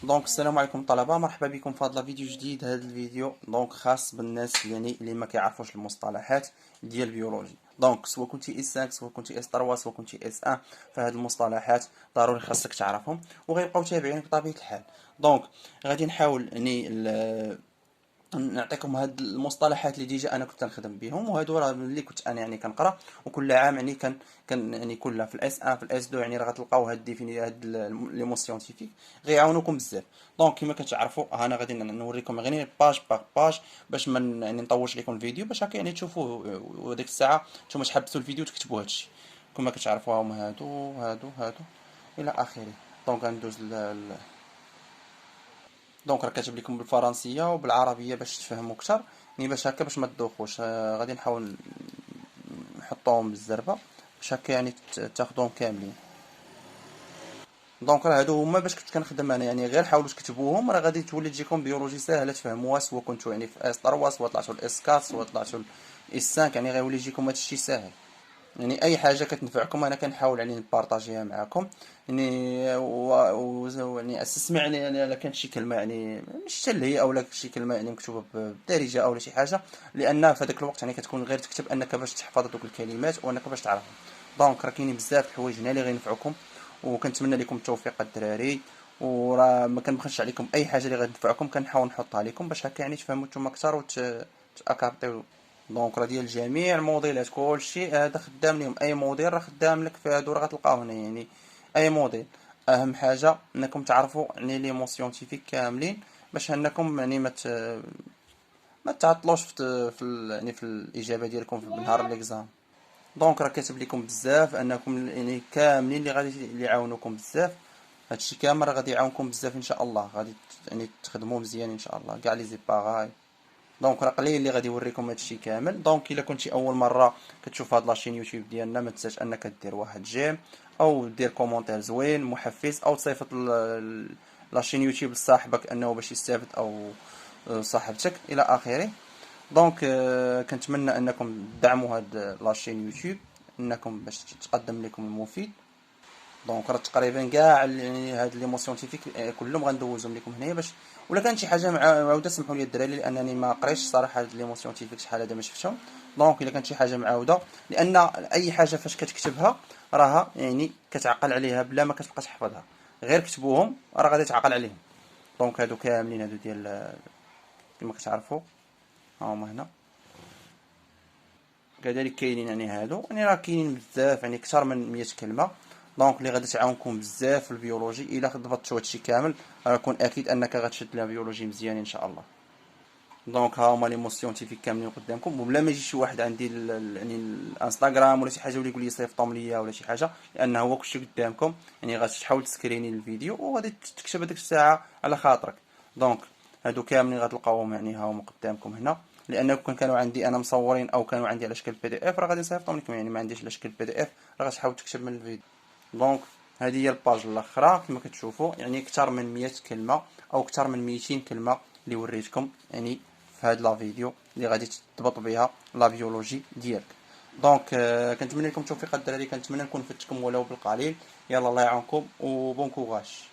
دونك السلام عليكم طلبة، مرحبا بكم في هذا فيديو جديد. هذا الفيديو خاص بالناس اللي ما كيعرفوش المصطلحات ديال البيولوجي. سواء كنتي اس 5 سواء كنتي اس 3 سواء كنتي اس 1، فهاد المصطلحات ضروري خاصك تعرفهم وغيبقاو تابعين بطبيعة الحال. دونك غادي نحاول نعطيكم هاد المصطلحات اللي ديجا انا كنت نخدم بهم، وهادو راه اللي كنت انا كنقرا، وكل عام كان كل في الاس 1 في الاس 2 راه غتلقاو هاد ديفيني هاد لي مون سيونتيفيك غيعاونوكم بزاف. كما كتعرفوا انا غادي نوريكم غير باج باغ باج باش ما نطولش لكم الفيديو، باش هكا تشوفوا وديك الساعه نتوما تحبسوا الفيديو وتكتبوا هادشي. كما كتعرفوا هما هادو الى اخره. غندوز راه كاتب لكم بالفرنسيه وبالعربيه باش تفهموا اكثر، باش هكا باش ما تدوخوش. غادي نحاول نحطوهم بالزربه باش هكا تاخذوهم كاملين. راه هادو هما باش كنت كنخدم انا، غير حاولوا تكتبوهم، راه غادي تولي تجيكم بيولوجي ساهله تفهموها، سواء كنتو في اس 3 سواء طلعتوا الاس 4 سواء طلعتوا الاس 5، غيولي يجيكم هادشي ساهل. اي حاجه كتنفعكم انا كنحاول نبارطاجيها معكم. استسمع الا كانت شي كلمه مش تلهي اولا شي كلمه مكتوبه بالدارجه او شي حاجه، لان في هذاك الوقت كتكون غير تكتب انك باش تحفظ دوك الكلمات وانك باش تعرفهم. راه كاينين بزاف الحوايج هنا اللي غينفعوكم، وكنتمنى لكم التوفيق الدراري. وراه ما كنبخلش عليكم اي حاجه اللي غتنفعكم، كنحاول نحطها لكم باش هكا تفهموا نتوما اكثر وتاكارطيو. راه ديال جميع الموديلات كلشي هذا خدام لهم، اي موديل راه خدام لك في هادو، راه غتلقاو هنا اي موديل. اهم حاجه انكم تعرفوا لي مون سيونتيفيك كاملين، باش انكم ما تعطلوش في الاجابه ديالكم في نهار ليكزام. راه كاتب لكم بزاف انكم كاملين اللي غادي اللي يعاونوكم بزاف. هادشي كامل راه غادي يعاونكم بزاف ان شاء الله، غادي تخدموا مزيان ان شاء الله كاع لي زيباغاي. راه قليل اللي غادي يوريكم هادشي كامل. الا كنتي اول مره كتشوف هاد لاشين يوتيوب ديالنا، ما تنساش انك دير واحد جيم او دير كومونتير زوين محفز، او تصيفط لاشين يوتيوب لصاحبك انه باش يستافد، او صاحبتك الى اخره. كنتمنى انكم تدعموا هاد لاشين يوتيوب، انكم باش تقدم لكم المفيد. راه تقريبا كاع هاد لي مون سيونتيفيك كلهم غندوزهم لكم هنايا، باش ولا كانت شي حاجه معاوده سمحوا لي الدراري، لانني ما قريتش صراحه هاد لي مون سيونتيفيك شحال هذا ما شفتهم. الا كانت شي حاجه معاوده، لان اي حاجه فاش كتكتبها راها كتعقل عليها بلا ما كتبقى تحفظها، غير كتبوهم راه غادي تعقل عليهم. هادو كاملين هادو ديال كما كتعرفوا ها هما هنا. كذلك كاينين هادو راه كاينين بزاف، اكثر من 100 كلمه. اللي غادي تعاونكم بزاف في البيولوجي. الا ضبطتوا هادشي كامل غنكون اكيد انك غتشد لا بيولوجي مزيان ان شاء الله. ها هما لي مون سيونتيفيك كاملين قدامكم، وبلا ما يجي شي واحد عندي الانستغرام ولا شي حاجه يقول لي صيفطهم ليا ولا شي حاجه، لان هو كلشي قدامكم. غتحاول تسكريني الفيديو وغادي تكتب هذيك الساعه على خاطرك. دونك هادو كاملين غتلقاوهم ها هما قدامكم هنا، لان كانوا عندي انا مصورين او كانوا عندي على شكل بي دي اف، راه غادي نصيفطهم لكم. ما عنديش على شكل بي دي اف، راه غتحاول تكتب من الفيديو. دونك هذه هي الباج الاخرى كما كتشوفوا، اكثر من 100 كلمه او اكثر من 200 كلمه اللي وريتكم في هذا لا فيديو اللي غادي تضبط بها لا بيولوجي ديالك. كنتمنى لكم التوفيق الدراري، كنتمنى نكون فدتكم ولو بالقليل. يلا الله يعاونكم وبون كوراج.